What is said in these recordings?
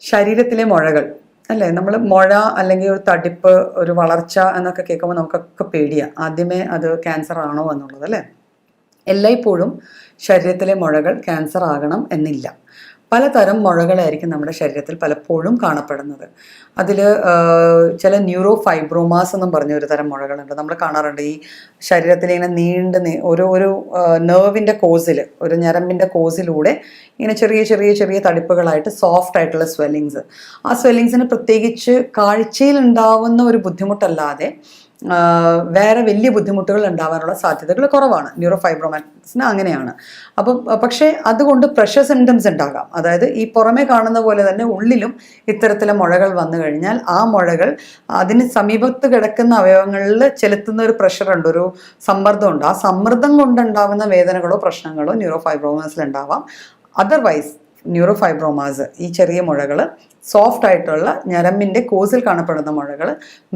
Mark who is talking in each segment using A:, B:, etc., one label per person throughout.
A: ശരീരത്തിലെ മുഴകൾ അല്ലേ, നമ്മൾ മുഴ അല്ലെങ്കിൽ ഒരു തടിപ്പ്, ഒരു വളർച്ച എന്നൊക്കെ കേൾക്കുമ്പോൾ നമുക്കൊക്കെ പേടിയാണ് ആദ്യമേ അത് ക്യാൻസർ ആണോ എന്നുള്ളത് അല്ലേ. എല്ലായ്പ്പോഴും ശരീരത്തിലെ മുഴകൾ ക്യാൻസർ ആകണം എന്നില്ല. പലതരം മുഴകളായിരിക്കും നമ്മുടെ ശരീരത്തിൽ പലപ്പോഴും കാണപ്പെടുന്നത്. അതിൽ ചില ന്യൂറോ ഫൈബ്രോമാസ് എന്നും പറഞ്ഞ ഒരു തരം മുഴകളുണ്ട്, നമ്മൾ കാണാറുണ്ട്. ഈ ശരീരത്തിൽ ഇങ്ങനെ ഒരു നെർവിൻ്റെ കോസിൽ, ഒരു ഞരമ്പിൻ്റെ കോസിലൂടെ ഇങ്ങനെ ചെറിയ ചെറിയ ചെറിയ തടിപ്പുകളായിട്ട് സോഫ്റ്റ് ആയിട്ടുള്ള സ്വെല്ലിങ്സ്. ആ സ്വെല്ലിങ്സിന് പ്രത്യേകിച്ച് കാഴ്ചയിൽ ഉണ്ടാവുന്ന ഒരു ബുദ്ധിമുട്ടല്ലാതെ വേറെ വലിയ ബുദ്ധിമുട്ടുകൾ ഉണ്ടാവാനുള്ള സാധ്യതകൾ കുറവാണ്. ന്യൂറോ ഫൈബ്രോമാസിന് അങ്ങനെയാണ്. അപ്പം പക്ഷേ അതുകൊണ്ട് പ്രഷർ സിംറ്റംസ് ഉണ്ടാകാം. അതായത് ഈ പുറമേ കാണുന്ന പോലെ തന്നെ ഉള്ളിലും ഇത്തരത്തിലെ മുഴകൾ വന്നു കഴിഞ്ഞാൽ ആ മുഴകൾ അതിന് സമീപത്ത് കിടക്കുന്ന അവയവങ്ങളിൽ ചെലുത്തുന്ന ഒരു പ്രഷറുണ്ട്, ഒരു സമ്മർദ്ദമുണ്ട്. ആ സമ്മർദ്ദം കൊണ്ടുണ്ടാവുന്ന വേദനകളോ പ്രശ്നങ്ങളോ ന്യൂറോ ഫൈബ്രോമാസിൽ ഉണ്ടാവാം. അതർവൈസ് ന്യൂറോ ഫൈബ്രോമാസ്, ഈ ചെറിയ മുഴകൾ, സോഫ്റ്റ് ആയിട്ടുള്ള ഞരമ്പിൻ്റെ കോസിൽ കാണപ്പെടുന്ന മുഴകൾ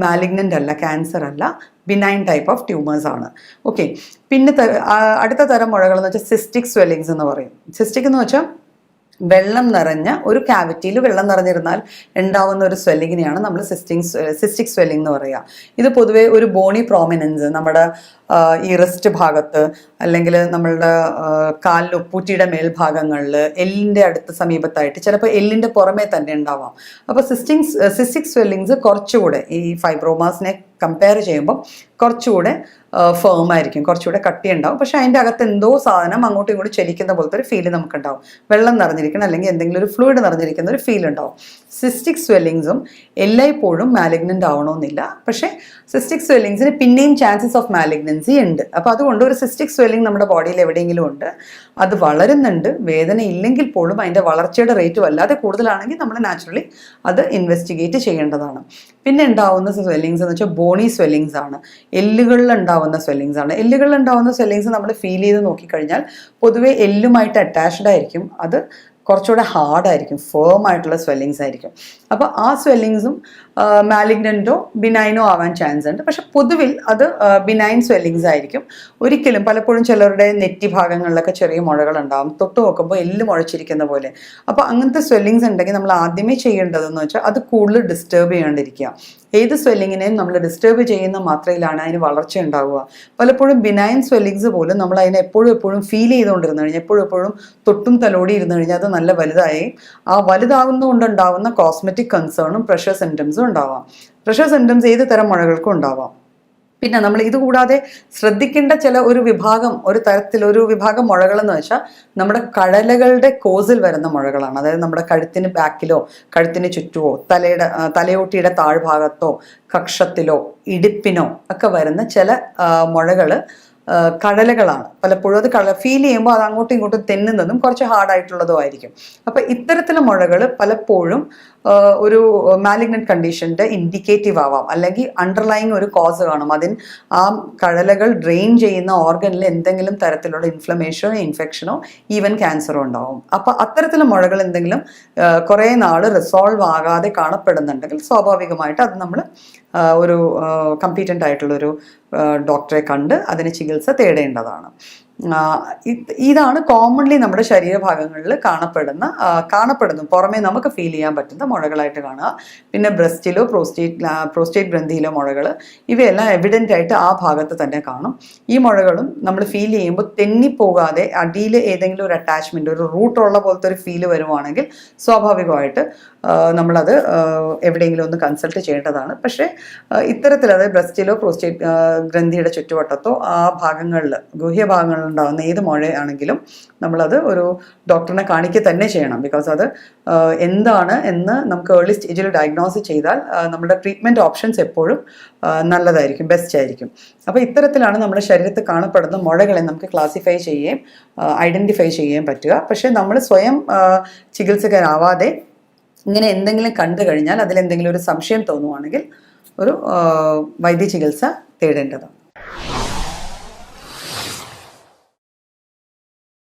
A: മാലിഗ്നൻ്റ് അല്ല, ക്യാൻസർ അല്ല, ബിനൈൻ ടൈപ്പ് ഓഫ് ട്യൂമേഴ്സ് ആണ്. ഓക്കെ. പിന്നെ അടുത്ത തരം മുഴകൾ എന്ന് വെച്ചാൽ സിസ്റ്റിക് സ്വെല്ലിങ്സ് എന്ന് പറയും. സിസ്റ്റിക് എന്ന് വെച്ചാൽ വെള്ളം നിറഞ്ഞ ഒരു ക്യാവിറ്റിയിൽ വെള്ളം നിറഞ്ഞിരുന്നാൽ ഉണ്ടാവുന്ന ഒരു സ്വെല്ലിങ്ങിനെയാണ് നമ്മൾ സിസ്റ്റിക് സ്വെല്ലിംഗ് എന്ന് പറയുക. ഇത് പൊതുവേ ഒരു ബോണി പ്രോമിനൻസ്, നമ്മുടെ ഈ റിസ്റ്റ് ഭാഗത്ത് അല്ലെങ്കിൽ നമ്മളുടെ കാലിൽ ഉപ്പൂറ്റിയുടെ മേൽഭാഗങ്ങളിൽ എല്ലിൻ്റെ അടുത്ത സമീപത്തായിട്ട്, ചിലപ്പോൾ എല്ലിൻ്റെ പുറമേ തന്നെ ഉണ്ടാവാം. അപ്പോൾ സിസ്റ്റിക് സ്വെല്ലിങ്സ് കുറച്ചുകൂടെ ഈ ഫൈബ്രോമാസിനെ കമ്പയർ ചെയ്യുമ്പോൾ കുറച്ചുകൂടെ ഫേം ആയിരിക്കും, കുറച്ചുകൂടെ കട്ടിയുണ്ടാവും. പക്ഷെ അതിൻ്റെ അകത്ത് എന്തോ സാധനം അങ്ങോട്ടും ഇങ്ങോട്ടും ചലിക്കുന്ന പോലത്തെ ഒരു ഫീൽ നമുക്കുണ്ടാവും. വെള്ളം നിറഞ്ഞിരിക്കണം അല്ലെങ്കിൽ എന്തെങ്കിലും ഒരു ഫ്ലൂയിഡ് നിറഞ്ഞിരിക്കുന്ന ഒരു ഫീൽ ഉണ്ടാവും. സിസ്റ്റിക് സ്വെല്ലിങ്സും എല്ലായ്പ്പോഴും മാലിഗ്നൻ്റ് ആവണമെന്നില്ല. പക്ഷേ സിസ്റ്റിക് സ്വെല്ലിങ്സിന് പിന്നെയും ചാൻസസ് ഓഫ് മാലിഗ്നൻസി ഉണ്ട്. അപ്പോൾ അതുകൊണ്ട് ഒരു സിസ്റ്റിക് സ്വെല്ലിംഗ് നമ്മുടെ ബോഡിയിൽ എവിടെയെങ്കിലും ഉണ്ട്, അത് വളരുന്നുണ്ട്, വേദന ഇല്ലെങ്കിൽ പോലും അതിൻ്റെ വളർച്ചയുടെ റേറ്റ് വല്ലാതെ കൂടുതലാണെങ്കിൽ നമ്മൾ നാച്ചുറലി അത് ഇൻവെസ്റ്റിഗേറ്റ് ചെയ്യേണ്ടതാണ്. പിന്നെ ഉണ്ടാവുന്ന സ്വെല്ലിങ്സ് എന്ന് വെച്ചാൽ ബോണി സ്വെല്ലിങ്സ് ആണ്, എല്ലുകളിൽ ഉണ്ടാവുന്ന സ്വെല്ലിങ്സ് ആണ്. എല്ലുകളിൽ ഉണ്ടാവുന്ന സ്വെല്ലിങ്സ് നമ്മൾ ഫീൽ ചെയ്ത് നോക്കിക്കഴിഞ്ഞാൽ പൊതുവെ എല്ലുമായിട്ട് അറ്റാച്ച്ഡ് ആയിരിക്കും. അത് കുറച്ചുകൂടെ ഹാർഡായിരിക്കും, ഫേം ആയിട്ടുള്ള സ്വെല്ലിങ്സ് ആയിരിക്കും. അപ്പോൾ ആ സ്വെല്ലിങ്സും മാലിഗ്നൻറ്റോ ബിനൈനോ ആവാൻ ചാൻസ് ഉണ്ട്. പക്ഷെ പൊതുവിൽ അത് ബിനൈൻ സ്വെല്ലിങ്സ് ആയിരിക്കും. ഒരിക്കലും പലപ്പോഴും ചിലരുടെ നെറ്റി ഭാഗങ്ങളിലൊക്കെ ചെറിയ മുഴകൾ ഉണ്ടാകും, തൊട്ട് നോക്കുമ്പോൾ എല്ല് മുഴച്ചിരിക്കുന്ന പോലെ. അപ്പോൾ അങ്ങനത്തെ സ്വെല്ലിങ്സ് ഉണ്ടെങ്കിൽ നമ്മൾ ആദ്യമേ ചെയ്യേണ്ടതെന്ന് വെച്ചാൽ അത് കൂടുതൽ ഡിസ്റ്റർബ് ചെയ്യാണ്ടിരിക്കുക. ഏത് സ്വെല്ലിങ്ങിനെയും നമ്മൾ ഡിസ്റ്റർബ് ചെയ്യുന്ന മാത്രയിലാണ് അതിന് വളർച്ച ഉണ്ടാവുക. പലപ്പോഴും ബിനൈൻ സ്വെല്ലിങ്സ് പോലും നമ്മൾ അതിനെ എപ്പോഴും ഫീൽ ചെയ്തുകൊണ്ടിരുന്നു കഴിഞ്ഞാൽ, എപ്പോഴും തൊട്ടും തലോടി ഇരുന്ന് കഴിഞ്ഞാൽ അത് നല്ല വലുതായി, ആ വലുതാവുന്നതുകൊണ്ടുണ്ടാവുന്ന കോസ്മെറ്റിക് കൺസേണും പ്രഷർ സിംറ്റംസും ഉണ്ടാവാം. പ്രഷർ സിംറ്റംസ് ഏത് തരം മുഴകൾക്കും ഉണ്ടാവാം. പിന്നെ നമ്മൾ ഇതുകൂടാതെ ശ്രദ്ധിക്കേണ്ട ഒരു വിഭാഗം മുഴകളെന്ന് വെച്ചാൽ നമ്മുടെ കഴലകളുടെ കോസിൽ വരുന്ന മുഴകളാണ്. അതായത് നമ്മുടെ കഴുത്തിന് ബാക്കിലോ കഴുത്തിന് ചുറ്റുമോ തലയോട്ടിയുടെ താഴ്ഭാഗത്തോ കക്ഷത്തിലോ ഇടുപ്പിനോ ഒക്കെ വരുന്ന ചില മുഴകൾ കടലകളാണ്. പലപ്പോഴും അത് ഫീൽ ചെയ്യുമ്പോൾ അത് അങ്ങോട്ടും ഇങ്ങോട്ടും തെന്നുന്നതും കുറച്ച് ഹാർഡായിട്ടുള്ളതും ആയിരിക്കും. അപ്പം ഇത്തരത്തിലുള്ള മുഴകൾ പലപ്പോഴും ഒരു മാലിഗ്നന്റ് കണ്ടീഷൻ്റെ ഇൻഡിക്കേറ്റീവ് ആവാം, അല്ലെങ്കിൽ അണ്ടർലൈങ് ഒരു കോസ് കാണും. ആ കടലകൾ ഡ്രെയിൻ ചെയ്യുന്ന ഓർഗനിൽ എന്തെങ്കിലും തരത്തിലുള്ള ഇൻഫ്ലമേഷനോ ഇൻഫെക്ഷനോ ഈവൻ ക്യാൻസറോ ഉണ്ടാവും. അപ്പം അത്തരത്തിലുള്ള മുഴകൾ എന്തെങ്കിലും കുറേ നാൾ റിസോൾവ് ആകാതെ കാണപ്പെടുന്നുണ്ടെങ്കിൽ സ്വാഭാവികമായിട്ട് അത് നമ്മൾ ഒരു കമ്പീറ്റൻ്റ് ആയിട്ടുള്ളൊരു ഡോക്ടറെ കണ്ട് അതിന് ചികിത്സ തേടേണ്ടതാണ്. ഇതാണ് കോമൺലി നമ്മുടെ ശരീരഭാഗങ്ങളിൽ കാണപ്പെടുന്നു പുറമേ നമുക്ക് ഫീൽ ചെയ്യാൻ പറ്റുന്ന മുഴകളായിട്ട് കാണുക. പിന്നെ ബ്രസ്റ്റിലോ പ്രോസ്റ്റേറ്റ് ഗ്രന്ഥിയിലോ മുഴകൾ, ഇവയെല്ലാം എവിഡൻ്റ് ആയിട്ട് ആ ഭാഗത്ത് തന്നെ കാണും. ഈ മുഴകളും നമ്മൾ ഫീൽ ചെയ്യുമ്പോൾ തെന്നിപ്പോകാതെ അടിയിൽ ഏതെങ്കിലും ഒരു അറ്റാച്ച്മെൻറ്റ്, ഒരു റൂട്ടുള്ള പോലത്തെ ഒരു ഫീല് വരുവാണെങ്കിൽ സ്വാഭാവികമായിട്ട് നമ്മളത് എവിടെയെങ്കിലും ഒന്ന് കൺസൾട്ട് ചെയ്യേണ്ടതാണ്. പക്ഷേ ഇത്തരത്തിൽ അതായത് ബ്രസ്റ്റിലോ പ്രോസ്റ്റേറ്റ് ഗ്രന്ഥിയുടെ ചുറ്റുവട്ടത്തോ ആ ഭാഗങ്ങളിൽ, ഗുഹ്യഭാഗങ്ങളിൽ ഉണ്ടാകുന്ന ഏത് മുഴയാണെങ്കിലും നമ്മളത് ഒരു ഡോക്ടറിനെ കാണിക്കുക തന്നെ ചെയ്യണം. ബിക്കോസ് അത് എന്താണ് എന്ന് നമുക്ക് ഏർലി സ്റ്റേജിൽ ഡയഗ്നോസ് ചെയ്താൽ നമ്മുടെ ട്രീറ്റ്മെൻറ്റ് ഓപ്ഷൻസ് എപ്പോഴും നല്ലതായിരിക്കും, ബെസ്റ്റ് ആയിരിക്കും. അപ്പോൾ ഇത്തരത്തിലാണ് നമ്മുടെ ശരീരത്തിൽ കാണപ്പെടുന്ന മുഴകളെ നമുക്ക് ക്ലാസിഫൈ ചെയ്യുകയും ഐഡൻറ്റിഫൈ ചെയ്യുകയും പറ്റുക. പക്ഷേ നമ്മൾ സ്വയം ചികിത്സകരാവാതെ ഇങ്ങനെ എന്തെങ്കിലും കണ്ടു കഴിഞ്ഞാൽ അതിലെന്തെങ്കിലും ഒരു സംശയം തോന്നുവാണെങ്കിൽ ഒരു വൈദ്യ ചികിത്സ തേടേണ്ടതാണ്.